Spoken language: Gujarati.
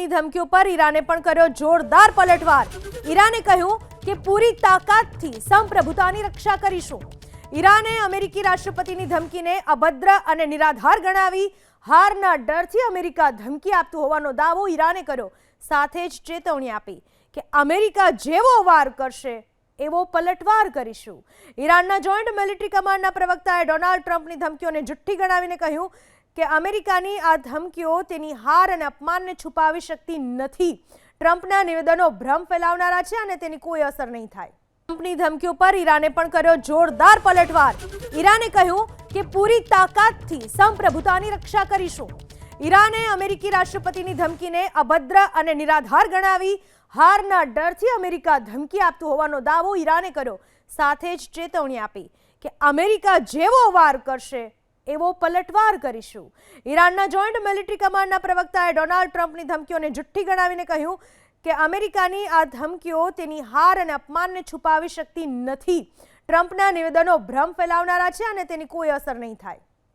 ટ્રમ્પની ધમકીઓ પર ઈરાને પણ કર્યો જોરદાર પલટવાર। ઈરાને કહ્યું કે પૂરી તાકાતથી સંપ્રભુતાની રક્ષા કરીશું। ઈરાને અમેરિકી રાષ્ટ્રપતિની ધમકીને અભદ્ર અને નિરાધાર ગણાવી। હારના ડરથી અમેરિકા ધમકી આપતું હોવાનો દાવો ઈરાને કર્યો। સાથે જ ચેતવણી આપી કે અમેરિકા જેવો વાર કરશે એવો પલટવાર કરીશું। ઈરાનના જોઈન્ટ મિલિટરી કમાન્ડના પ્રવક્તાએ ડોનાલ્ડ ટ્રમ્પની ધમકીઓને જુઠ્ઠી ગણાવીને કહ્યું કે અમેરિકાની આ ધમકીઓ તેની હાર અને અપમાનને છુપાવી શકતી નથી। ટ્રમ્પના નિવેદનો ભ્રમ ફેલાવનારા છે અને તેની કોઈ અસર નહીં થાય। ટ્રમ્પની ધમકીઓ પર ઈરાને પણ કર્યો જોરદાર પલટવાર। ઈરાને કહ્યું કે પૂરી તાકાતથી સંપ્રભુતાની રક્ષા કરીશું। ઈરાને અમેરિકી રાષ્ટ્રપતિની ધમકીને અભદ્ર અને નિરાધાર ગણાવી। હારના ડરથી અમેરિકા ધમકી આપતું હોવાનો દાવો ઈરાને કર્યો। સાથે જ ચેતવણી આપી કે અમેરિકા જેવો વાર કરશે એવો પલટવાર કરીશું। ઈરાનના જોઈન્ટ મિલિટરી કમાન્ડના પ્રવક્તાએ ડોનાલ્ડ ટ્રમ્પની ધમકીઓને જુઠ્ઠી ગણાવીને કહ્યું કે અમેરિકાની આ ધમકીઓ તેની હાર અને અપમાનને છુપાવી શકતી નથી। ટ્રમ્પના નિવેદનો ભ્રમ ફેલાવનારા છે અને તેની કોઈ અસર નહીં થાય।